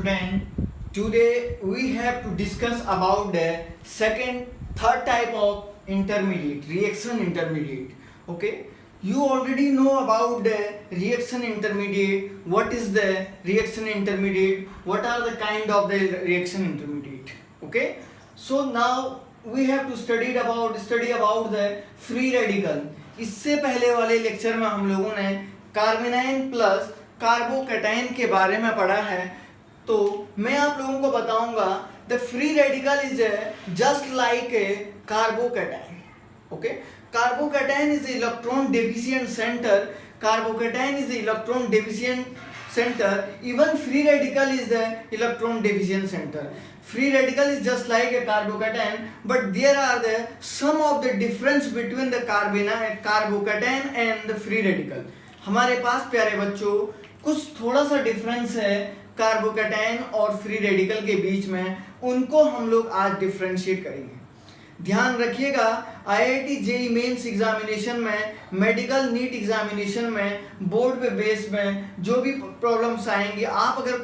student, today we have to discuss about the third type of intermediate, reaction intermediate. Okay, you already know about the reaction intermediate. What is the reaction intermediate? What are the kind of the reaction intermediate? Okay, so now we have to study about the free radical. इससे पहले वाले lecture में हम लोगों ने कार्बेनाइन plus carbocation के बारे में पढ़ा है, तो मैं आप लोगों को बताऊंगा the free radical is just like a carbocation. Okay, carbocation is electron deficient centre, carbocation is electron deficient center, even free radical is the electron deficient center. Free radical is just like a carbocation, but there are the some of the difference between the carbocation and the free radical. हमारे पास प्यारे बच्चों कुछ थोड़ा सा difference है carbocation और free radical के बीच में, उनको हम लोग आज डिफरेंशिएट करेंगे. ध्यान रखिएगा, आईआईटी जेईई मेंस एग्जामिनेशन में, मेडिकल नीट एग्जामिनेशन में, बोर्ड पे बेस में जो भी प्रॉब्लम्स आएंगे, आप अगर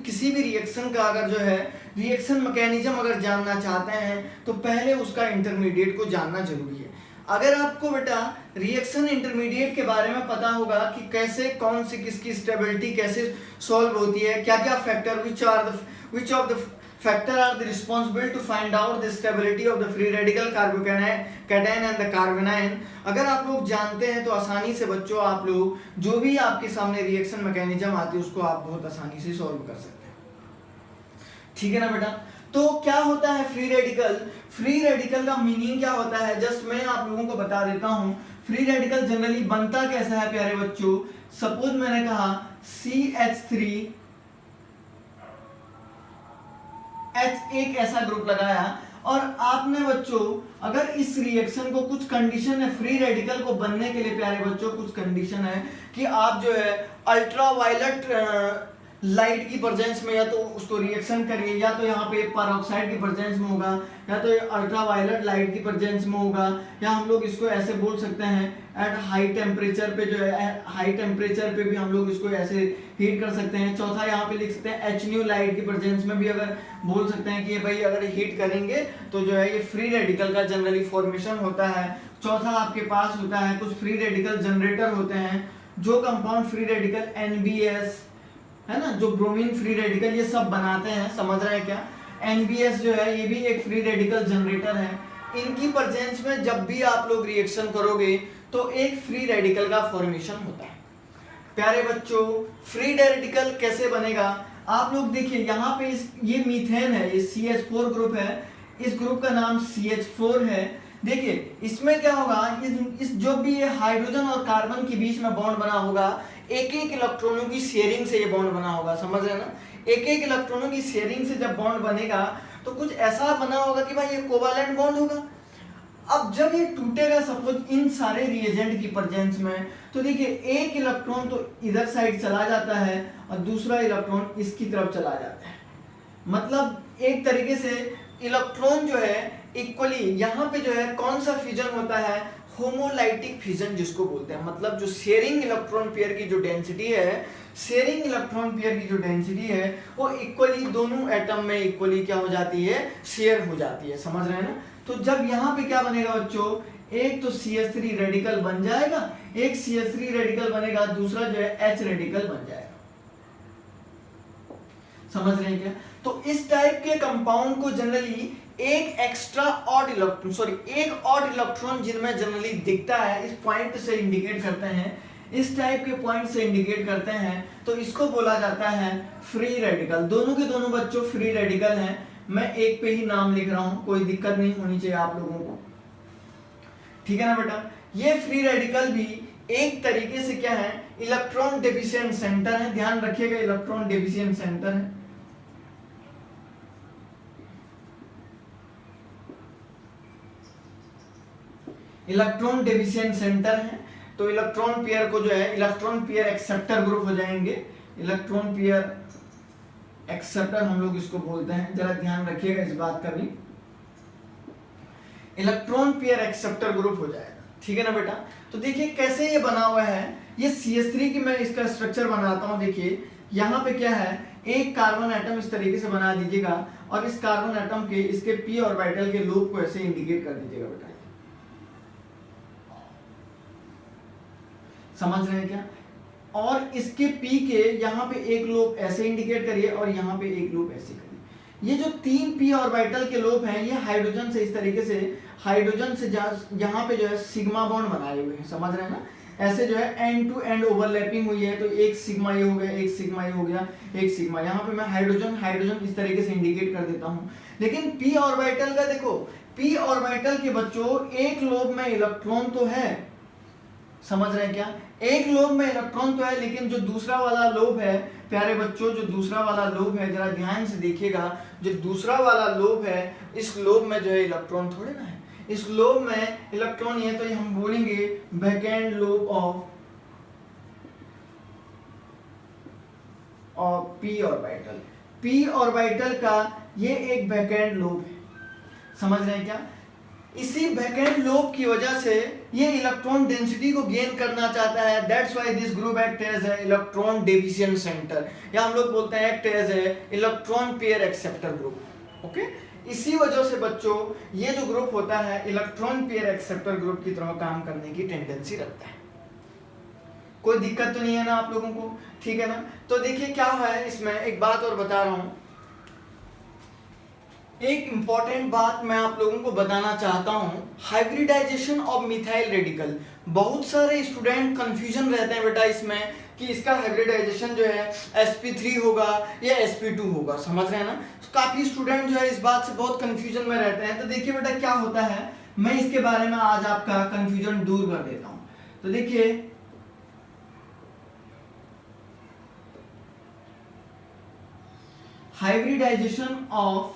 किसी भी रिएक्शन का अगर जो है रिएक्शन मैकेनिज्म अगर जानना चाहते हैं तो पहले उसका इंटरमीडिएट को जानना जरूरी है. अगर आपको बेटा रिएक्शन इंटरमीडिएट के बारे में पता होगा कि कैसे कौन सी किसकी स्टेबिलिटी कैसे सॉल्व होती है, क्या क्या factor which of the factor are the responsible to find out the stability of the free radical carbocation and the carbanion. अगर आप लोग जानते हैं तो आसानी से बच्चों आप लोग जो भी आपके सामने रिएक्शन मैकेनिज्म आती है उसको आप बहुत आसानी से सॉल्व कर सकते हैं. ठीक है ना बेटा. तो क्या होता है फ्री रेडिकल? फ्री रेडिकल का मीनिंग क्या होता है जस्ट मैं आप लोगों को बता देता हूं. फ्री रेडिकल जनरली बनता कैसा है प्यारे बच्चों? सपोज मैंने कहा CH3 H एक ऐसा ग्रुप लगाया और आपने बच्चों अगर इस रिएक्शन को कुछ कंडीशन है फ्री रेडिकल को बनने के लिए प्यारे बच्चों कुछ कंडीशन है कि आप जो है अल्ट्रावायलेट लाइट की प्रेजेंस में या तो उसको रिएक्शन करिए, या तो यहाँ पे परऑक्साइड की प्रेजेंस में होगा, या तो अल्ट्रावायलेट लाइट की प्रेजेंस में होगा, या हम लोग इसको ऐसे बोल सकते हैं एट हाई टेम्परेचर पे जो है हाई टेम्परेचर पे भी हम लोग इसको ऐसे हीट कर सकते हैं. चौथा यहाँ पे लिख सकते हैं एच न्यू लाइट की प्रेजेंस में भी अगर बोल सकते हैं कि भाई अगर हीट करेंगे तो जो है ये फ्री रेडिकल का जनरली फॉर्मेशन होता है. चौथा आपके पास होता है कुछ फ्री रेडिकल जनरेटर होते हैं, जो कंपाउंड फ्री रेडिकल NBS है ना, जो ब्रोमीन फ्री रेडिकल ये सब बनाते हैं, समझ रहे हैं क्या? NBS जो है ये भी एक फ्री रेडिकल जनरेटर है. इनकी प्रेजेंस में जब भी आप लोग रिएक्शन करोगे तो एक फ्री रेडिकल का फॉर्मेशन होता है. प्यारे बच्चों फ्री रेडिकल कैसे बनेगा आप लोग देखिए, यहाँ पे ये मीथेन है, ये CH4 ग्रुप है, इस ग्रुप का नाम CH4 है. देखिए इसमें क्या होगा, इस जो भी ये हाइड्रोजन और कार्बन के बीच में बॉन्ड बना होगा, एक एक इलेक्ट्रॉनों की शेयरिंग से ये बॉन्ड बना होगा, समझ रहे हैं ना. एक एक इलेक्ट्रॉनों की शेयरिंग से जब बॉन्ड बनेगा तो कुछ ऐसा बना होगा कि भाई ये कोवालेंट बॉन्ड होगा. अब जब ये टूटेगा सपोज इन सारे रिएजेंट की प्रेजेंस में, तो देखिए एक इलेक्ट्रॉन तो इधर साइड चला जाता है और दूसरा इलेक्ट्रॉन इसकी तरफ चला जाता है. मतलब एक तरीके से इलेक्ट्रॉन जो है इक्वली यहाँ पे जो है कौन सा फ्यूजन होता है, होमोलाइटिक फ्यूजन जिसको बोलते हैं. मतलब जो शेयरिंग इलेक्ट्रॉन पेयर की जो डेंसिटी है, शेयरिंग इलेक्ट्रॉन पेयर की जो डेंसिटी है वो इक्वली दोनों एटम में इक्वली क्या हो जाती है, शेयर हो जाती है, समझ रहे हैं ना. तो जब यहाँ पे क्या बनेगा बच्चों, एक तो CH3 रेडिकल बन जाएगा, एक CH3 रेडिकल बनेगा, दूसरा जो है H रेडिकल बन जाएगा, समझ रहे हैं क्या. तो इस टाइप के कंपाउंड को जनरली एक एक्स्ट्रा ऑड इलेक्ट्रॉन जिनमें जनरली दिखता है, इस पॉइंट से इंडिकेट करते हैं, इस टाइप के पॉइंट से इंडिकेट करते हैं, तो इसको बोला जाता है फ्री रेडिकल. दोनों के दोनों बच्चों फ्री रेडिकल हैं. मैं एक पे ही नाम लिख रहा हूं, कोई दिक्कत नहीं होनी चाहिए आप लोगों को. ठीक है ना बेटा. ये फ्री रेडिकल भी एक तरीके से क्या है, इलेक्ट्रॉन डेफिशिएंट सेंटर है. ध्यान रखिएगा इलेक्ट्रॉन डेफिशिएंट सेंटर है. इलेक्ट्रॉन डेफिशिएंट सेंटर है. तो इलेक्ट्रॉन पेयर को जो है इलेक्ट्रॉन पेयर एक्सेप्टर ग्रुप हो जाएंगे. इलेक्ट्रॉन पेयर एक्सेप्टर हम लोग इसको बोलते हैं, जरा ध्यान रखिएगा इस बात का भी. इलेक्ट्रॉन पेयर एक्सेप्टर ग्रुप हो जाएगा. ठीक है ना बेटा. तो देखिए कैसे ये बना हुआ है, ये CH3 की मैं इसका स्ट्रक्चर बनाता हूं. देखिए यहाँ पे क्या है, एक कार्बन एटम इस तरीके से बना दीजिएगा और इस कार्बन एटम के इसके p ऑर्बिटल के लोब को ऐसे इंडिकेट कर दीजिएगा बेटा। समझ रहे हैं क्या? और इसके p के यहाँ पे एक लोब ऐसे इंडिकेट करिए और यहाँ पे एक लोब ऐसे करिए। ये जो 3 p ऑर्बिटल के लोब हैं ये हाइड्रोजन से इस तरीके से हाइड्रोजन से यहाँ पे जो है सिग्मा बॉन्ड बनाए हुए हैं। समझ रहे हैं ना? ऐसे जो है एंड टू एंड ओवरलैपिंग हुई है, तो एक सिग्मा ये हो गया, एक सिग्मा ये हो गया, एक सिग्मा। यहाँ पे मैं हाइड्रोजन हाइड्रोजन इस तरीके से इंडिकेट कर देता हूँ। लेकिन p ऑर्बिटल का देखो, p ऑर्बिटल के बच्चों एक लोब में इलेक्ट्रॉन तो है, समझ रहे हैं क्या? एक लोब में इलेक्ट्रॉन तो है, लेकिन जो दूसरा वाला लोब है प्यारे बच्चों, जो दूसरा वाला लोब है जरा ध्यान से देखिएगा, जो दूसरा वाला लोब है इस लोब में जो है इलेक्ट्रॉन थोड़े ना है, इस लोब में इलेक्ट्रॉन है, तो ये हम बोलेंगे vacant lobe of p orbital. p orbital का ये एक वैकेंट लोब है, समझ रहे हैं क्या? इसी वैकेंट लोब की वजह से ये इलेक्ट्रॉन डेंसिटी को गेन करना चाहता है। That's why this group act as a electron division centre, या हम लोग बोलते हैं act as a electron pair acceptor group. Okay, इसी वजह से बच्चों ये जो ग्रुप होता है इलेक्ट्रॉन पेयर एक्सेप्टर ग्रुप की तरह काम करने की टेंडेंसी रखता है। कोई दिक्कत तो नहीं है ना आप लोगों को? ठीक है ना? तो देखिए क्या है इसमें, एक बात और बता रहा हूं, एक इंपॉर्टेंट बात मैं आप लोगों को बताना चाहता हूं, हाइब्रिडाइजेशन ऑफ मिथाइल रेडिकल। बहुत सारे स्टूडेंट कंफ्यूजन रहते हैं बेटा इसमें कि इसका हाइब्रिडाइजेशन जो है sp3 होगा या sp2 होगा, समझ रहे हैं ना? काफी स्टूडेंट जो है इस बात से बहुत कंफ्यूजन में रहते हैं। तो देखिए बेटा क्या होता है, मैं इसके बारे में आज आपका कंफ्यूजन दूर कर देता हूं। तो देखिए हाइब्रिडाइजेशन ऑफ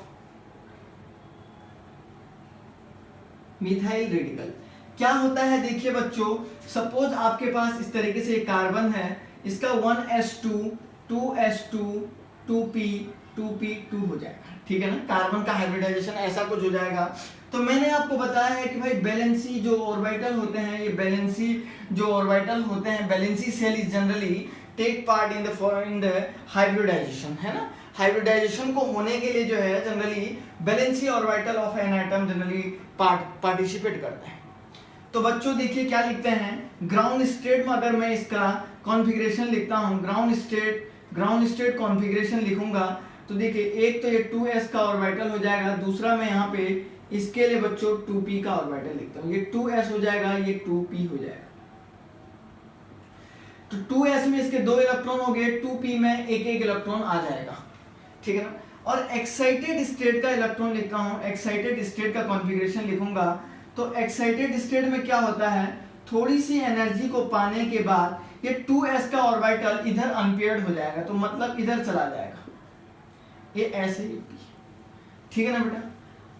मिथाइल रेडिकल क्या होता है? देखिए बच्चों, सपोज आपके पास इस तरीके से कार्बन है, इसका 1s2 2s2 2p 2p2 हो जाएगा, ठीक है ना? कार्बन का हाइब्रिडाइजेशन ऐसा कुछ हो जाएगा। तो मैंने आपको बताया है कि भाई वैलेंसी जो ऑर्बिटल होते हैं, ये वैलेंसी जो ऑर्बिटल होते हैं, valency shell is generally take part in the hybridization, है ना? हाइब्रिडाइजेशन को होने के लिए जो है generally valency orbital of an atom generally participate करते हैं। तो बच्चों देखिए क्या लिखते हैं, ग्राउंड स्टेट में अगर मैं इसका कॉन्फ़िगरेशन लिखता हूं, ग्राउंड स्टेट कॉन्फ़िगरेशन लिखूंगा, तो देखिए एक तो ये 2s का ऑर्बिटल हो जाएगा, दूसरा मैं यहाँ पे इसके लिए बच्चों 2p का ऑर्बिटल लिखता हूँ, ये 2s हो जाएगा, ये 2p हो जाएगा। तो 2s में इसके 2 इलेक्ट्रॉन हो गए, 2p में एक इलेक्ट्रॉन आ जाएगा, ठीक है ना? और एक्साइटेड स्टेट का इलेक्ट्रॉन लिखता हूं, एक्साइटेड स्टेट का कॉन्फ़िगरेशन लिखूंगा। तो एक्साइटेड स्टेट में क्या होता है, थोड़ी सी एनर्जी को पाने के बाद ये 2s का ऑर्बिटल इधर अनपेयर्ड हो जाएगा, तो मतलब इधर चला जाएगा, ये ऐसे ही, ठीक है ना बेटा?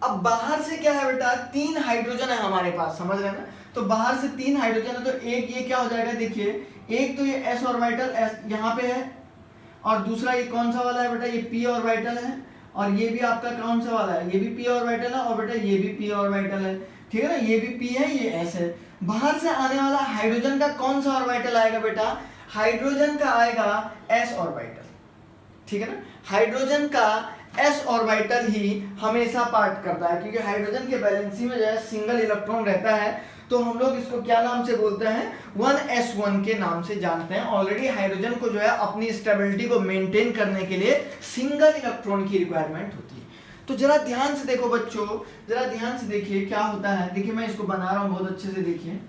अब बाहर से क्या है बेटा, 3 हाइड्रोजन है हमारे पास, समझ रहे हैं ना? तो बाहर से 3 हाइड्रोजन है, तो एक ये क्या हो जाएगा, देखिए एक तो ये s ऑर्बिटल यहाँ पे है, और दूसरा ये कौन सा वाला है बेटा, ये p ऑर्बिटल है, और ये भी आपका कौन सा वाला है, ये भी p ऑर्बिटल है, और बेटा ये भी p ऑर्बिटल है, ठीक है ना? ये भी p है, ये s है। बाहर से आने वाला हाइड्रोजन का कौन सा ऑर्बिटल आएगा बेटा, हाइड्रोजन का आएगा s ऑर्बिटल, ठीक है ना? हाइड्रोजन का s ऑर्बिटल ही हमेशा पार्ट करता है, क्योंकि हाइड्रोजन के वैलेंसी में जो है सिंगल इलेक्ट्रॉन रहता है, तो हम लोग इसको क्या नाम से बोलते हैं, 1s1 के नाम से जानते हैं। ऑलरेडी हाइड्रोजन को जो है अपनी स्टेबिलिटी को मेंटेन करने के लिए सिंगल इलेक्ट्रॉन की रिक्वायरमेंट होती है। तो जरा ध्यान से देखो बच्चों, जरा ध्यान से देखिए क्या होता है। देखिए मैं इसको बना रहा हूं बहुत अच्छे से, देखिए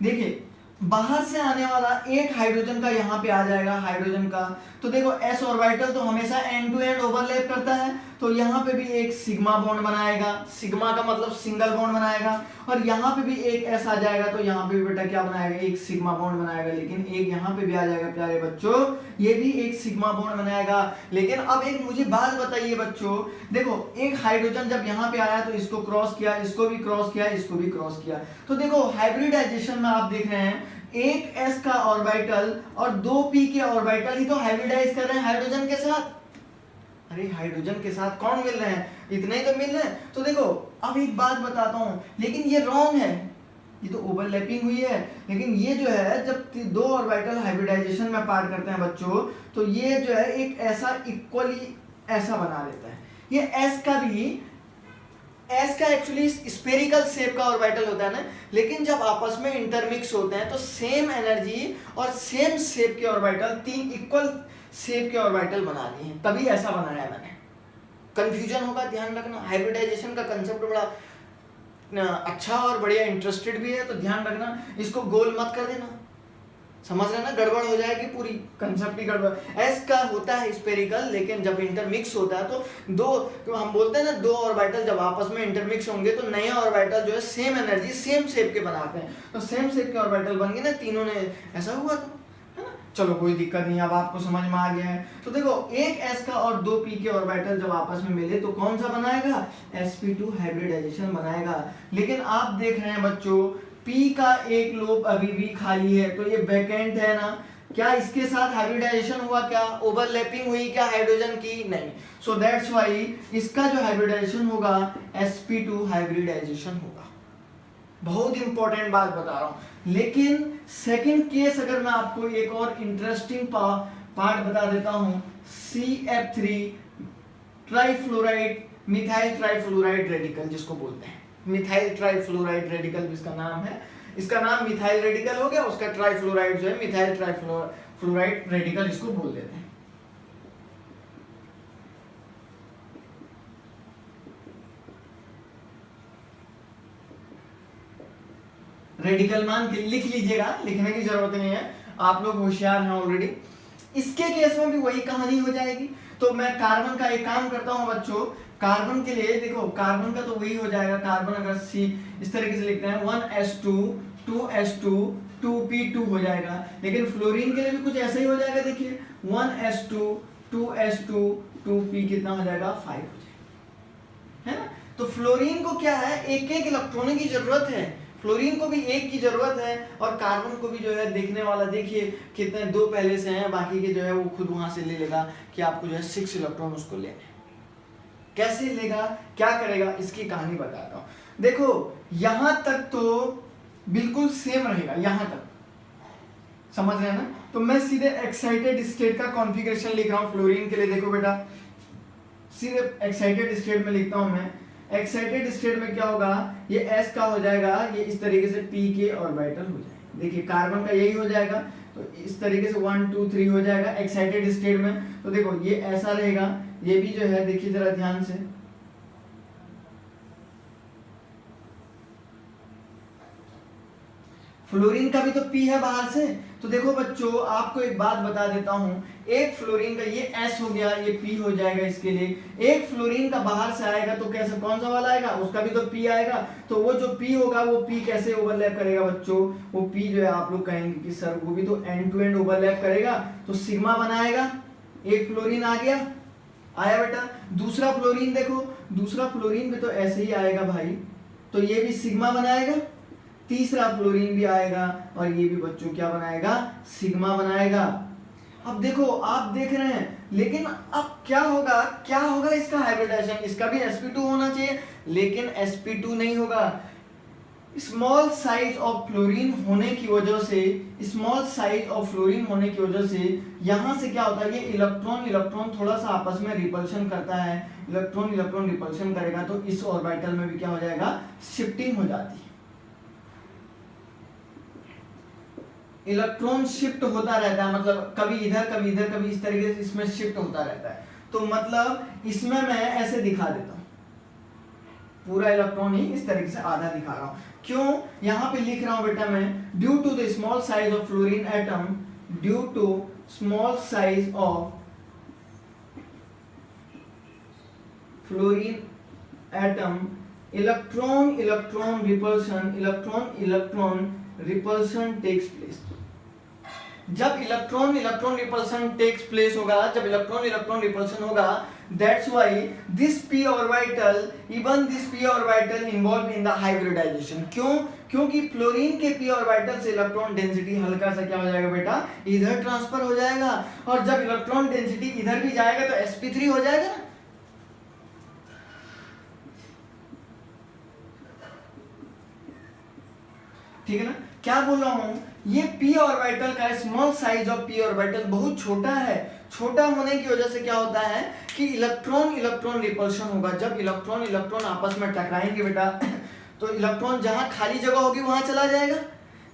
देखिए बाहर से आने वाला एक हाइड्रोजन का यहाँ पे आ जाएगा, हाइड्रोजन का, तो देखो s ऑर्बिटल तो हमेशा एंड टू एंड ओवरलैप करता है, तो यहाँ पे भी एक सिग्मा बॉन्ड बनाएगा, सिग्मा का मतलब सिंगल बॉन्ड बनाएगा, और यहाँ पे भी एक s आ जाएगा, तो यहाँ पे भी बेटा क्या बनाएगा, एक सिग्मा बॉन्ड बनाएगा। लेकिन एक यहाँ पे भी आ जाएगा प्यारे बच्चों, ये भी एक सिग्मा बॉन्ड बनाएगा। लेकिन अब एक मुझे बात बताइए बच्चों, देखो एक हाइड्रोजन जब यहाँ पे आया तो इसको क्रॉस किया, इसको भी क्रॉस किया, इसको भी क्रॉस किया, तो देखो हाइब्रिडाइजेशन में आप देख रहे हैं एक s का ऑर्बिटल और 2p के ऑर्बिटल ही तो हाइब्रिडाइज कर रहे हैं हाइड्रोजन के साथ। अरे हाइड्रोजन के साथ कौन मिल रहे हैं, इतने ही तो मिल रहे हैं। तो देखो अब एक बात बताता हूं, लेकिन ये रॉन्ग है, ये तो ओवरलैपिंग हुई है, लेकिन ये जो है जब दो ऑर्बिटल हाइब्रिडाइजेशन में पार्ट करते हैं बच्चों, तो ये जो है एक ऐसा इक्वली ऐसा बना देता है। ये एस का एक्चुअली स्फेरिकल शेप का ऑर्बिटल होता है ना, लेकिन जब आपस में इंटरमिक्स होते हैं तो सेम एनर्जी और सेम शेप के ऑर्बिटल, तीन इक्वल शेप के ऑर्बिटल बना दिए हैं, तभी ऐसा बनाया मैंने। कंफ्यूजन होगा, ध्यान रखना। हाइब्रिडाइजेशन का कंसेप्ट बड़ा अच्छा और बढ़िया इंटरेस्टेड भी है, तो ध्यान रखना, इसको गोल मत कर देना, समझ रहे ना, गड़बड़ हो जाएगी, पूरी कंसेप्ट ही गड़बड़। एस का होता है स्फेरिकल, लेकिन जब इंटरमिक्स होता है तो दो, हम बोलते हैं ना, दो ऑर्बिटल जब आपस में इंटरमिक्स होंगे तो नए ऑर्बिटल जो है सेम एनर्जी सेम शेप के बनाते हैं, तो सेम शेप के ऑर्बिटल बन गए ना, तीनों ने, ऐसा हुआ तो है ना। चलो कोई दिक्कत नहीं, अब आपको समझ में आ गया है। तो देखो, एक एस का और दो पी के ऑर्बिटल जब आपस में मिले तो कौन सा बनाएगा, sp2 हाइब्रिडाइजेशन बनाएगा। लेकिन आप देख रहे हैं बच्चों, P का एक लोब अभी भी खाली है, तो ये वैकेंट है ना, क्या इसके साथ हाइब्रिडाइजेशन हुआ, क्या ओवरलैपिंग हुई क्या हाइड्रोजन की, नहीं। सो दैट्स व्हाई इसका जो हाइब्रिडाइजेशन होगा sp2 हाइब्रिडाइजेशन होगा। बहुत इंपॉर्टेंट बात बता रहा हूं। लेकिन सेकंड केस अगर मैं आपको एक और इंटरेस्टिंग पार्ट बता देता हूं, CF3 trifluoride, methyl trifluoride radical जिसको बोलते हैं, मिथाइल ट्राइफ्लोराइड रेडिकल इसका नाम है, इसका नाम मिथाइल रेडिकल हो गया, उसका ट्राइफ्लोराइड जो है मिथाइल ट्राइफ्लोराइड रेडिकल इसको बोल देते हैं। रेडिकल मान लिख लीजिएगा, लिखने की जरूरत नहीं है, आप लोग होशियार हैं ऑलरेडी। इसके केस में भी वही कहानी हो जाएगी। तो मैं कार्बन का एक काम करता हूं बच्चों, कार्बन के लिए देखो, कार्बन का तो वही हो जाएगा, कार्बन अगर सी इस तरीके से लिखते हैं 1s2 2s2 2p2 हो जाएगा। लेकिन फ्लोरीन के लिए भी कुछ ऐसा ही हो जाएगा, देखिए 1s2 2s2 2p कितना हो जाएगा, 5 हो जाएगा, है ना। तो फ्लोरीन को क्या है, एक एक इलेक्ट्रॉनों की जरूरत है, फ्लोरीन को भी एक की जरूरत है, और कार्बन को भी जो है देखने वाला, देखिए कितने, दो पहले से हैं, बाकी के जो है वो खुद वहां से ले लेगा कि आपको जो है 6 इलेक्ट्रॉन उसको लेने। कैसे लेगा, क्या करेगा, इसकी कहानी बताता हूं। देखो यहां तक तो बिल्कुल सेम रहेगा, यहां तक समझ रहे हैं ना। तो मैं सीधे एक्साइटेड स्टेट का कॉन्फ़िगरेशन लिख रहा हूं फ्लोरीन के लिए। देखो बेटा, सीधे एक्साइटेड स्टेट में लिखता हूं मैं। एक्साइटेड स्टेट में क्या होगा, ये S का हो जाएगा, ये इस तरीके से P के ऑर्बिटल हो जाएगा। देखिए कार्बन का यही हो जाएगा, तो इस तरीके से 1 2 3 हो जाएगा एक्साइटेड स्टेट में। तो देखो ये ऐसा रहेगा, ये भी जो है देखिए जरा ध्यान से, फ्लोरीन का भी तो P है बाहर से। तो देखो बच्चों, आपको एक बात बता देता हूं, एक फ्लोरीन का ये S हो गया, ये P हो जाएगा इसके लिए। एक फ्लोरीन का बाहर से आएगा तो कैसे, कौन सा वाला आएगा, उसका भी तो P आएगा। तो वो जो P होगा वो P कैसे ओवरलैप करेगा बच्चों, वो P जो है आप लोग कहेंगे कि सर वो भी तो एंड टू एंड ओवरलैप करेगा, तो सिग्मा बनाएगा। एक फ्लोरीन आ गया, आया बेटा। दूसरा फ्लोरीन देखो, दूसरा फ्लोरीन भी तो ऐसे ही आएगा भाई, तो ये भी सिग्मा बनाएगा। तीसरा फ्लोरीन भी आएगा और ये भी बच्चों क्या बनाएगा, सिग्मा बनाएगा। अब देखो आप देख रहे हैं, लेकिन अब क्या होगा इसका हाइब्रिडाइजेशन, इसका भी sp2 होना चाहिए, लेकिन sp2 नहीं होगा। स्मॉल साइज ऑफ फ्लोरीन होने की वजह से, स्मॉल साइज ऑफ फ्लोरीन होने की वजह से यहां से क्या होता है, ये इलेक्ट्रॉन थोड़ा सा आपस में रिपल्शन करता है, इलेक्ट्रॉन रिपल्शन करेगा तो इस ऑर्बिटल में भी क्या हो जाएगा, शिफ्टिंग हो जाती है। इलेक्ट्रॉन शिफ्ट होता रहता है, मतलब कभी इधर कभी इधर कभी इस तरीके से इसमें शिफ्ट होता रहता है। तो मतलब इसमें मैं ऐसे दिखा देता हूं, पूरा इलेक्ट्रॉन ही इस तरीके से आधा दिखा रहा हूं। क्यों, यहां पे लिख रहा हूं बेटा मैं, due to the small size of fluorine atom, due to small size of fluorine atom, electron repulsion takes place. जब इलेक्ट्रॉन रिपल्शन टेक्स प्लेस होगा, जब इलेक्ट्रॉन रिपल्शन होगा, that's why this p orbital, even this p orbital involve in the hybridization. क्यों, क्योंकि fluorine के p orbital से electron density हल्का सा क्या हो जाएगा बेटा, इधर ट्रांसफर हो जाएगा, और जब इलेक्ट्रॉन डेंसिटी इधर भी जाएगा तो sp3 हो जाएगा ना। ठीक है ना। क्या बोल रहा हूँ, ये p ऑर्बिटल का small size of p orbital बहुत छोटा है। छोटा होने की वजह से क्या होता है कि इलेक्ट्रॉन इलेक्ट्रॉन रिपल्शन होगा। जब इलेक्ट्रॉन इलेक्ट्रॉन आपस में टकराएंगे बेटा तो इलेक्ट्रॉन जहां खाली जगह होगी वहां चला जाएगा।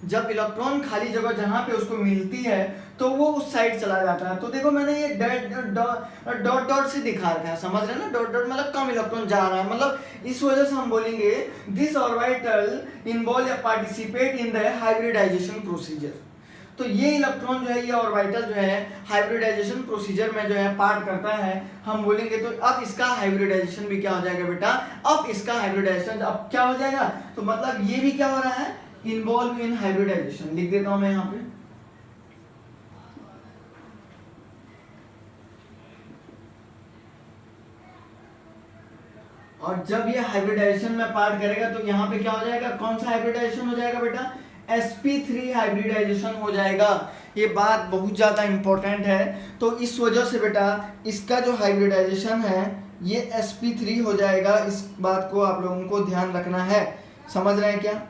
जब इलेक्ट्रॉन खाली जगह जहां पे उसको मिलती है तो वो उस साइड चला जाता है। तो देखो मैंने ये डॉट डॉट से दिखा रखा है, समझ रहे हैं ना। डॉट डॉट मतलब कम इलेक्ट्रॉन जा रहा है, मतलब इस वजह से हम बोलेंगे दिस ऑर्बिटल इन्वॉल्व या participate in the hybridization procedure. तो ये इलेक्ट्रॉन जो है, ये ऑर्बिटल जो है हाइब्रिडाइजेशन प्रोसीजर में जो है पार्ट करता है, हम बोलेंगे। तो अब इसका हाइब्रिडाइजेशन भी क्या हो जाएगा बेटा, अब इसका हाइब्रिडाइजेशन अब क्या हो जाएगा, तो मतलब ये भी क्या हो रहा है, इन्वॉल्व इन हाइब्रिडाइजेशन। लिख देता हूं मैं यहां पे। और जब ये हाइब्रिडाइजेशन में पार्ट करेगा तो यहाँ पे क्या हो जाएगा, कौन सा हाइब्रिडाइजेशन हो जाएगा बेटा, sp3 हाइब्रिडाइजेशन हो जाएगा। ये बात बहुत ज्यादा इंपॉर्टेंट है। तो इस वजह से बेटा इसका जो हाइब्रिडाइजेशन है ये sp3 हो जाएगा। इस बात को आप लोगों को ध्यान रखना है, समझ रहे हैं क्या।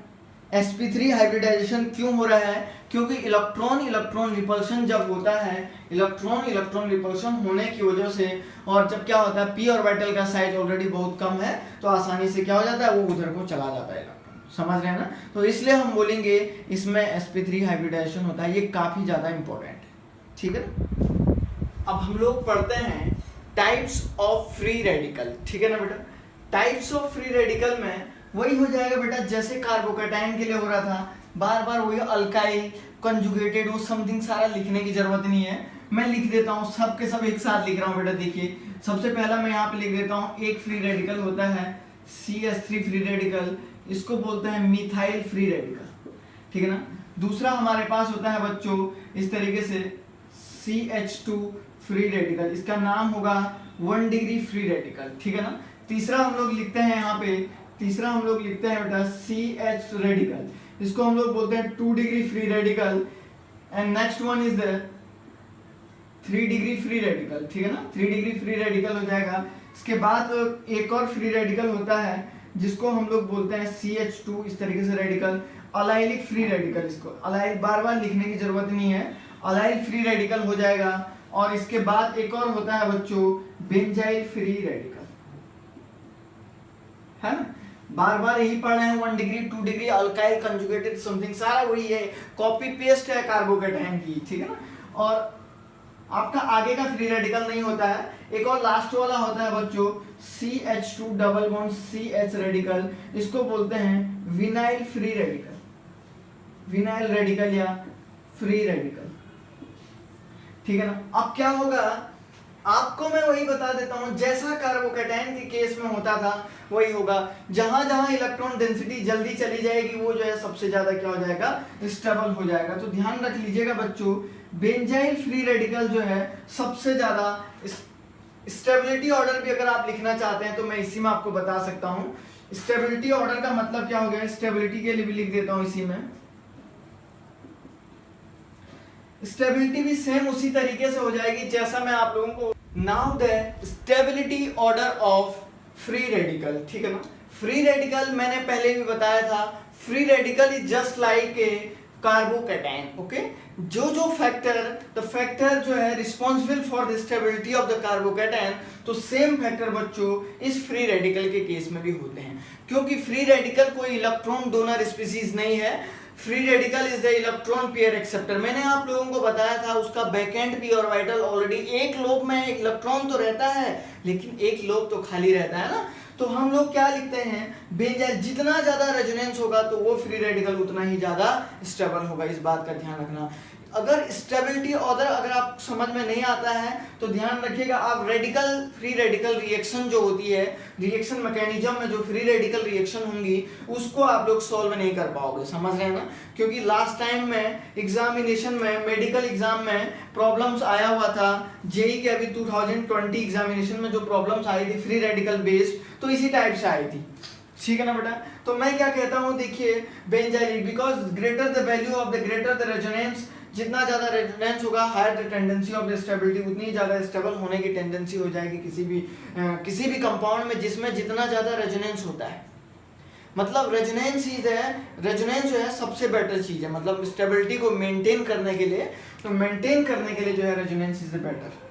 sp3 हाइब्रिडाइजेशन क्यों हो रहा है, क्योंकि इलेक्ट्रॉन इलेक्ट्रॉन रिपल्शन जब होता है, इलेक्ट्रॉन इलेक्ट्रॉन रिपल्शन होने की वजह से, और जब क्या होता है p ऑर्बिटल का साइज ऑलरेडी बहुत कम है तो आसानी से क्या हो जाता है, वो उधर को चला जाता है इलेक्ट्रॉन, समझ रहे हैं ना। तो इसलिए हम बोलेंगे इसमें sp3 हाइब्रिडाइजेशन होता है। ये काफी ज्यादा इंपॉर्टेंट है, ठीक है ना। अब हम लोग पढ़ते हैं टाइप्स ऑफ फ्री रेडिकल, ठीक है ना बेटा। टाइप्स ऑफ फ्री रेडिकल में वही हो जाएगा बेटा जैसे कार्बोकैटायन के लिए हो रहा था, बार बार वही अल्काइल कंजुगेटेड वो समथिंग सारा लिखने की जरूरत नहीं है। मैं लिख देता हूँ सब के सब एक साथ लिख रहा हूँ बेटा। देखिए सबसे पहला मैं यहाँ पे लिख देता हूँ, एक फ्री रेडिकल होता है CH3 फ्री रेडिकल, इसको बोलते हैं मिथाइल फ्री रेडिकल, ठीक है ना। दूसरा हमारे पास होता है बच्चों इस तरीके से CH2 फ्री रेडिकल, इसका नाम होगा 1 डिग्री फ्री रेडिकल, ठीक है ना। तीसरा हम लोग लिखते हैं यहाँ पे, तीसरा हम लोग लिखते हैं बेटा CH रेडिकल, इसको हम लोग बोलते हैं 2 degree free radical. And next one is the 3 degree free radical, ठीक है ना। 3 डिग्री फ्री रेडिकल हो जाएगा। इसके बाद एक और फ्री रेडिकल होता है जिसको हम लोग बोलते हैं CH2 इस तरीके से रेडिकल, अलाइलिक फ्री रेडिकल। इसको अलाइल बार बार लिखने की जरूरत नहीं है, अलाइल फ्री रेडिकल हो जाएगा। और इसके बाद एक और होता है बच्चों बेंजाइल फ्री रेडिकल, है ना। बार बार यही पढ़ रहे हैं, 1 degree 2 degree alkyl conjugated something सारा वही है, कॉपी पेस्ट है कार्बोकैटायन की, ठीक है ना। और आपका आगे का फ्री रेडिकल नहीं होता है। एक और लास्ट वाला होता है बच्चों CH2 double bond CH radical, इसको बोलते हैं vinyl free radical, vinyl radical या फ्री रेडिकल, ठीक है ना। अब क्या होगा, आपको मैं वही बता देता हूं जैसा कार्बोकैटायन के केस में होता था वही होगा। जहां जहां इलेक्ट्रॉन डेंसिटी जल्दी चली जाएगी वो जो है सबसे ज्यादा क्या हो जाएगा, स्टेबल हो जाएगा। तो ध्यान रख लीजिएगा बच्चों, बेंजाइल फ्री रेडिकल जो है सबसे ज्यादा स्टेबिलिटी ऑर्डर भी अगर आप लिखना चाहते हैं तो मैं इसी में आपको बता सकता हूं। स्टेबिलिटी ऑर्डर का मतलब क्या हो गया, स्टेबिलिटी के लिए भी लिख देता हूं इसी में। स्टेबिलिटी भी सेम उसी तरीके से हो जाएगी जैसा मैं आप लोगों को, now the stability order of free radical, ठीक है ना। फ्री रेडिकल मैंने पहले भी बताया था, free radical is just like a carbocation, okay. जो फैक्टर, द फैक्टर जो है responsible for the stability of the carbocation, तो सेम फैक्टर बच्चों इस फ्री रेडिकल के केस में भी होते हैं। क्योंकि फ्री रेडिकल कोई इलेक्ट्रॉन डोनर स्पीसीज नहीं है, free radical is the electron pair acceptor. मैंने आप लोगों को बताया था उसका बैकएंड p ऑर्बिटल ऑलरेडी एक लोब में इलेक्ट्रॉन तो रहता है लेकिन एक लोब तो खाली रहता है ना। तो हम लोग क्या लिखते हैं, बेंजाइल जितना ज्यादा रेजोनेंस होगा तो वो फ्री रेडिकल उतना ही ज्यादा स्टेबल होगा, इस बात का ध्यान रखना। अगर स्टेबिलिटी ऑर्डर अगर आप समझ में नहीं आता है तो ध्यान रखिएगा, आप रेडिकल फ्री रेडिकल रिएक्शन जो होती है, रिएक्शन मैकेनिज्म में जो फ्री रेडिकल रिएक्शन होंगी उसको आप लोग सॉल्व नहीं कर पाओगे, समझ रहे हैं ना। क्योंकि लास्ट टाइम में एग्जामिनेशन में, मेडिकल एग्जाम में प्रॉब्लम्स आया हुआ था, जेई के अभी 2020 एग्जामिनेशन में जो प्रॉब्लम्स आई थी फ्री रेडिकल बेस्ड, तो इसी टाइप से आई थी, ठीक है ना बेटा। तो मैं क्या कहता हूँ, देखिए benzyl, because greater the value of the greater the resonance, जितना ज्यादा रेजोनेंस होगा higher the tendency of the stability, उतनी ज्यादा स्टेबल होने की टेंडेंसी हो जाएगी किसी भी कंपाउंड में जिसमें जितना ज्यादा रेजोनेंस होता है। मतलब रेजोनेंस जो है सबसे बेटर चीज है, मतलब स्टेबिलिटी को मेंटेन करने के लिए, तो मेंटेन करने के लिए जो है रेजोनेंस इज द बेटर।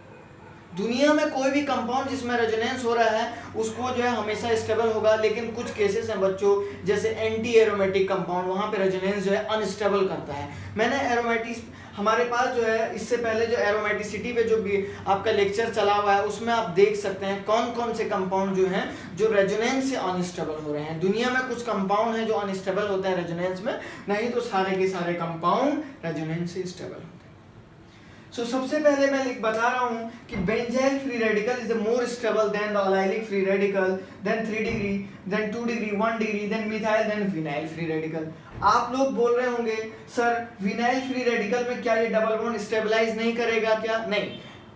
दुनिया में कोई भी कंपाउंड जिसमें रेजोनेंस हो रहा है उसको जो है हमेशा स्टेबल होगा, लेकिन कुछ केसेस हैं बच्चों जैसे एंटी एरोमेटिक कंपाउंड, वहां पे रेजोनेंस जो है अनस्टेबल करता है। मैंने एरोमेटिक हमारे पास जो है इससे पहले जो एरोमेटिसिटी पे जो भी आपका लेक्चर चला हुआ है उसमें आप देख सकते हैं कौन कौन से कंपाउंड जो हैं जो रेजोनेंस से अनस्टेबल हो रहे हैं। दुनिया में कुछ कंपाउंड हैं जो अनस्टेबल होते हैं रेजोनेंस में, नहीं तो सारे के सारे कंपाउंड रेजोनेंस से स्टेबल होते हैं। सो सबसे पहले मैं बता रहा हूं कि benzyl free radical is the more stable than the allylic free radical, then 3 degree, then 2 degree, 1 degree, then methyl, then vinyl free radical. आप लोग बोल रहे होंगे सर विनाइल फ्री रेडिकल में क्या ये डबल बॉन्ड स्टेबलाइज नहीं करेगा क्या? नहीं,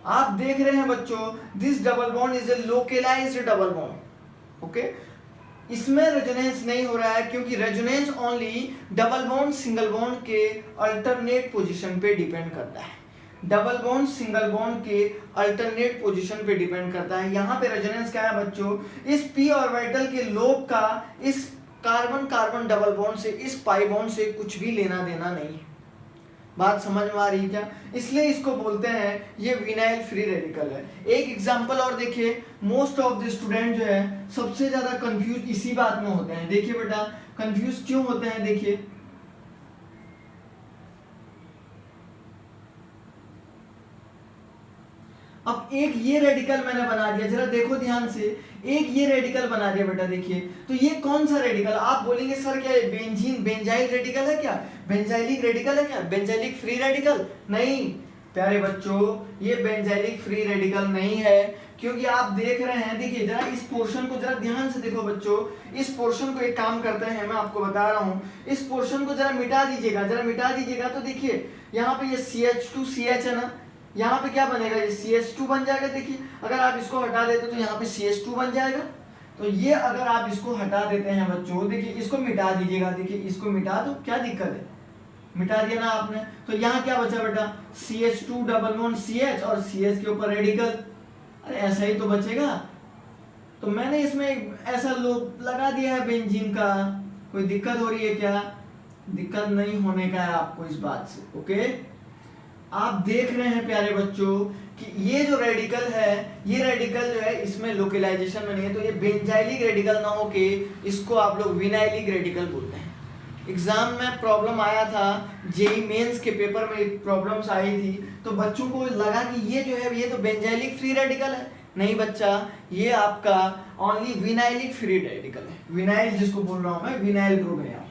आप देख रहे हैं बच्चों this double bond is a localized double bond, okay. इसमें रेजोनेंस नहीं हो रहा है क्योंकि resonance only double bond single bond के अल्टरनेट पोजीशन पे डिपेंड करता है। डबल बॉन्ड सिंगल बॉन्ड के अल्टरनेट पोजीशन पे डिपेंड करता है। यहाँ पे रेजोनेंस क्या है बच्चों, इस पी ऑर्बिटल के लोब का इस कार्बन कार्बन डबल बॉन्ड से, इस पाई बॉन्ड से कुछ भी लेना देना नहीं है। बात समझ में आ रही है क्या? इसलिए इसको बोलते हैं ये विनाइल फ्री रेडिकल है। एक एग्जांपल और देखिए, मोस्ट ऑफ द स्टूडेंट जो है सबसे ज्यादा कंफ्यूज इसी बात में होते हैं। देखिए बेटा कंफ्यूज क्यों होते हैं, देखिए अब एक ये रेडिकल मैंने बना दिया, जरा देखो ध्यान से, एक ये रेडिकल बना दिया बेटा, देखिए तो ये कौन सा रेडिकल? आप बोलेंगे सर क्या ये बेंजाइल रेडिकल है क्या, बेंजाइलिक रेडिकल है क्या, बेंजाइलिक फ्री रेडिकल? नहीं प्यारे बच्चों, ये बेंजाइलिक फ्री रेडिकल नहीं है, क्योंकि आप देख रहे हैं, देखिए जरा इस पोर्शन को जरा ध्यान से देखो बच्चों, इस पोर्शन को एक काम करते हैं, मैं आपको बता रहा हूं, इस पोर्शन को जरा मिटा दीजिएगा, जरा मिटा दीजिएगा तो देखिए यहाँ पे ये CH2CH है ना, यहाँ पे क्या बनेगा, ये CH2 बन जाएगा। देखिए अगर आप इसको हटा देते तो यहाँ पे CH2 बन जाएगा। तो ये अगर आप इसको हटा देते हैं बच्चों, देखिए इसको मिटा दीजिएगा, देखिए इसको मिटा दो, क्या दिक्कत है, मिटा दिया ना आपने, तो यहाँ क्या बचा बेटा, CH2 डबल बॉन्ड CH और CH के ऊपर रेडिकल, अरे ऐसा ही तो बचेगा। तो मैंने इसमें ऐसा लोग लगा दिया है बेंजीन का, कोई दिक्कत हो रही है क्या? दिक्कत नहीं होने का है आपको इस बात से, ओके। आप देख रहे हैं प्यारे बच्चों कि ये जो रेडिकल है, ये रेडिकल जो है इसमें लोकलाइजेशन में नहीं है, तो ये बेंजाइलिक रेडिकल ना हो के इसको आप लोग विनाइलिक रेडिकल बोलते हैं। एग्जाम में प्रॉब्लम आया था, जेई मेंस के पेपर में प्रॉब्लम्स आई थी, तो बच्चों को लगा कि ये जो है ये तो बेंजाइलिक फ्री रेडिकल है। नहीं बच्चा, ये आपका ओनली विनाइलिक फ्री रेडिकल है। विनाइल जिसको बोल रहा हूं मैं, विनाइल ग्रुप है।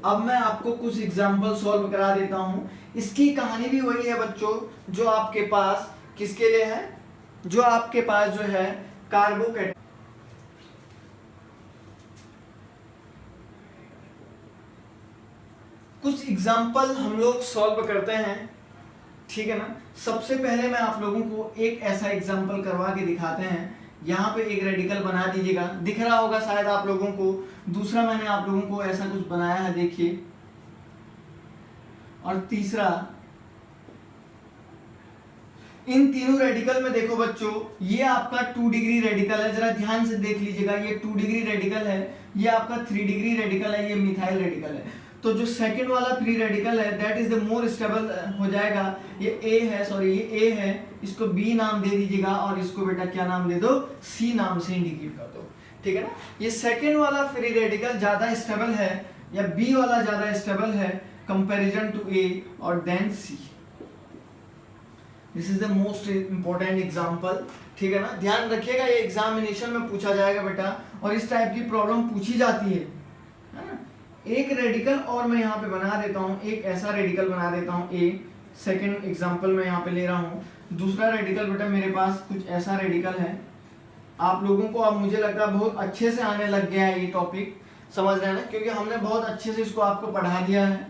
अब मैं आपको कुछ एग्जाम्पल सॉल्व करा देता हूं। इसकी कहानी भी वही है बच्चों जो आपके पास किसके लिए है, जो आपके पास जो है कार्बोकेटाइन। कुछ एग्जाम्पल हम लोग सॉल्व करते हैं, ठीक है ना। सबसे पहले मैं आप लोगों को एक ऐसा एग्जाम्पल करवा के दिखाते हैं। यहाँ पे एक रेडिकल बना दीजिएगा, दिख रहा होगा शायद आप लोगों को। दूसरा मैंने आप लोगों को ऐसा कुछ बनाया है, देखिए। और तीसरा, इन तीनों रेडिकल में देखो बच्चों, ये आपका 2 डिग्री रेडिकल है, जरा ध्यान से देख लीजिएगा। ये 2 डिग्री रेडिकल है, ये आपका 3 डिग्री रेडिकल है, ये मिथाइल रेडिकल है। तो जो सेकंड वाला फ्री रेडिकल है that is the more stable हो जाएगा। ये ए है, सॉरी ये ए है, इसको बी नाम दे दीजिएगा और इसको बेटा क्या नाम दे दो, सी नाम से इंडिकेट कर दो, ठीक है ना। ये सेकंड वाला फ्री रेडिकल ज्यादा स्टेबल है, या बी वाला ज्यादा स्टेबल है कंपैरिजन टू ए और then C. This is the most important example, ठीक है ना। ध्यान रखिएगा, ये एग्जामिनेशन में पूछा जाएगा बेटा, और इस टाइप की प्रॉब्लम पूछी जाती है ना। एक रेडिकल और मैं यहाँ पे बना देता हूँ, एक ऐसा रेडिकल बना देता हूँ ए, सेकंड एग्जांपल मैं यहाँ पे ले रहा हूँ। दूसरा रेडिकल बेटा मेरे पास कुछ ऐसा रेडिकल है। आप लोगों को अब मुझे लगता है बहुत अच्छे से आने लग गया है ये टॉपिक, समझ रहे हैं ना, क्योंकि हमने बहुत अच्छे से इसको आपको पढ़ा दिया है।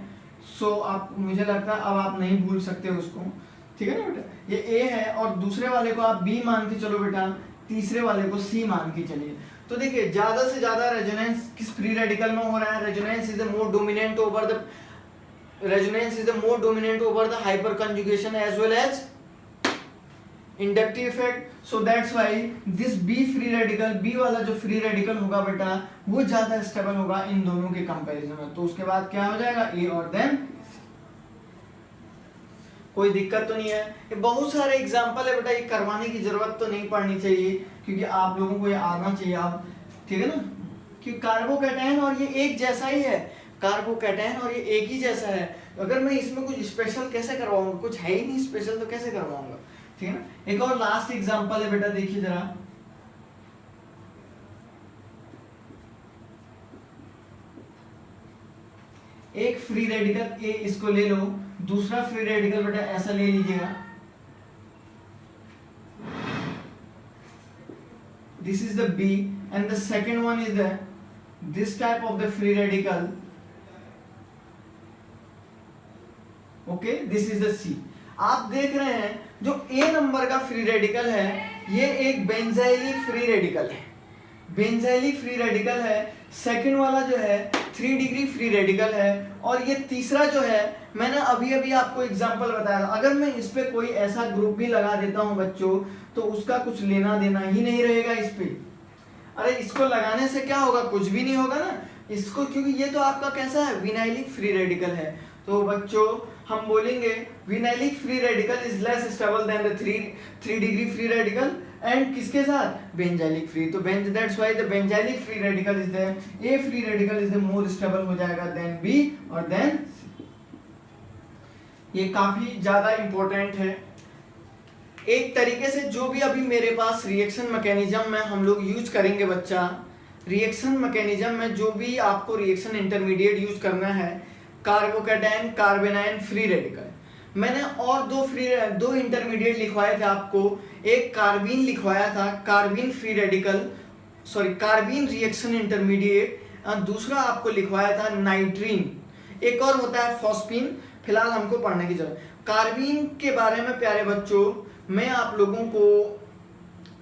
सो आप, मुझे लगता है अब आप नहीं भूल सकते उसको, ठीक है ना बेटा। ये ए है और दूसरे वाले को आप बी मान के चलो बेटा, तीसरे वाले को सी मान के चलिए। तो देखिए ज्यादा से ज्यादा रेजोनेंस किस फ्री रेडिकल में हो रहा है, resonance is the more dominant over the hyperconjugation as well as inductive effect, so that's why this B free radical, B वाला जो फ्री रेडिकल होगा बेटा वो ज्यादा स्टेबल होगा इन दोनों के कंपैरिजन में। तो उसके बाद क्या हो जाएगा, ए और देन कोई दिक्कत तो नहीं है। ये बहुत सारे एग्जांपल है बेटा, ये करवाने की जरूरत तो नहीं पड़नी चाहिए क्योंकि आप लोगों को ये आना चाहिए आप, ठीक है ना, क्योंकि कार्बोकैटायन और ये एक जैसा ही है, कार्बोकैटायन और ये एक ही जैसा है। अगर मैं इसमें कुछ स्पेशल कैसे करवाऊंगा, कुछ है ही नहीं स्पेशल तो कैसे करवाऊंगा, ठीक है ना। एक और लास्ट एग्जांपल है बेटा, देखिए जरा, एक फ्री रेडिकल ए इसको ले लो, दूसरा फ्री रेडिकल बेटा ऐसा ले लीजिएगा, this is the B and the second one is the this type of the free radical, okay, this is the C। आप देख रहे हैं जो A नंबर का फ्री रेडिकल है ये एक बेंजाइलिक फ्री रेडिकल है, बेंजाइलिक फ्री रेडिकल है। सेकंड वाला जो है 3 डिग्री फ्री रेडिकल है, और ये तीसरा जो है मैंने अभी अभी आपको एग्जांपल बताया। अगर मैं इस पे कोई ऐसा ग्रुप भी लगा देता हूं बच्चों तो उसका कुछ लेना देना ही नहीं रहेगा इस पे। अरे इसको लगाने से क्या होगा, कुछ भी नहीं होगा ना इसको, क्योंकि ये तो आपका कैसा है, विनाइलिक फ्री रेडिकल है। तो बच्चों हम बोलेंगे vinylic free radical is less stable than the 3 degree free radical, and किसके साथ, बेंजाइलिक फ्री। तो that's why the benzylic free radical is the A free radical is the more stable हो जाएगा देन बी और then सी। ये काफी ज्यादा important है। एक तरीके से जो भी अभी मेरे पास रिएक्शन मैकेनिज्म में हम लोग यूज करेंगे बच्चा, रिएक्शन मैकेनिज्म में जो भी आपको रिएक्शन इंटरमीडिएट यूज करना है, कार्बोकैटायन कार्बेनाइन फ्री रेडिकल, मैंने और दो इंटरमीडिएट लिखवाए थे आपको, एक कार्बीन लिखवाया था, carbene free radical, sorry carbene reaction intermediate, और दूसरा आपको लिखवाया था नाइट्रीन, एक और होता है फॉस्फीन। फिलहाल हमको पढ़ने की जरूरत। कार्बीन के बारे में प्यारे बच्चों मैं आप लोगों को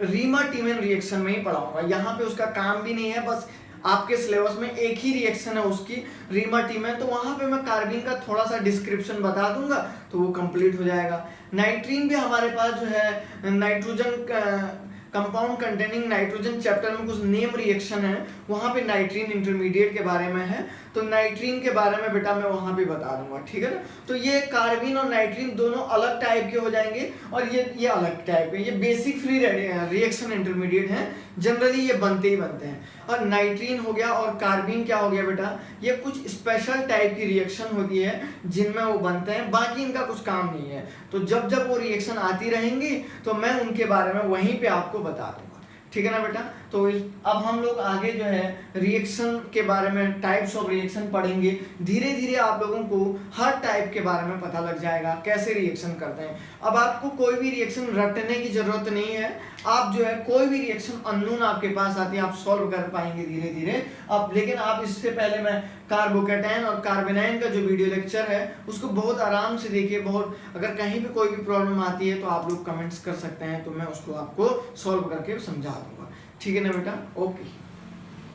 रीमा-टीमन रिएक्शन में ही पढ़ाऊंगा, यहाँ पे उसका काम भी नहीं है, बस आपके सिलेबस में एक ही रिएक्शन है उसकी, रीमा-टीमन, तो वहां पे मैं कार्बीन का थोड़ा सा डिस्क्रिप्शन बता दूंगा तो वो कंप्लीट हो जाएगा। नाइट्रीन भी हमारे पास जो है nitrogen compound containing nitrogen chapter में कुछ नेम रिएक्शन है, वहां पे नाइट्रीन इंटरमीडिएट के बारे में है, तो नाइट्रीन के बारे में बेटा मैं वहां पे बता दूंगा, ठीक है ना। तो ये कार्बीन और नाइट्रीन दोनों अलग टाइप के हो जाएंगे, और ये अलग टाइप के, ये बेसिक फ्री रिएक्शन इंटरमीडिएट हैं, जनरली ये बनते ही बनते हैं। और नाइट्रीन हो गया और कार्बीन क्या हो गया बेटा, ये कुछ स्पेशल टाइप की रिएक्शन होती है जिनमें वो बनते हैं, बाकी इनका कुछ काम नहीं है। तो जब जब वो रिएक्शन आती रहेंगी तो मैं उनके बारे में वहीं पे आपको बता दूंगा, ठीक है ना बेटा। तो अब हम लोग आगे जो है रिएक्शन के बारे में, टाइप्स ऑफ रिएक्शन पढ़ेंगे। धीरे धीरे आप लोगों को हर टाइप के बारे में पता लग जाएगा कैसे रिएक्शन करते हैं। अब आपको कोई भी रिएक्शन रटने की जरूरत नहीं है, आप जो है कोई भी रिएक्शन अननोन आपके पास आती है आप सॉल्व कर पाएंगे धीरे धीरे। अब लेकिन आप इससे पहले मैं कार्बोकैटायन और कार्बेनाइन का जो वीडियो लेक्चर है उसको बहुत आराम से देखिए। बहुत अगर कहीं भी कोई भी प्रॉब्लम आती है तो आप लोग कमेंट्स कर सकते हैं, तो मैं उसको आपको सॉल्व करके समझा दूंगा, ठीक है ना बेटा। ओके।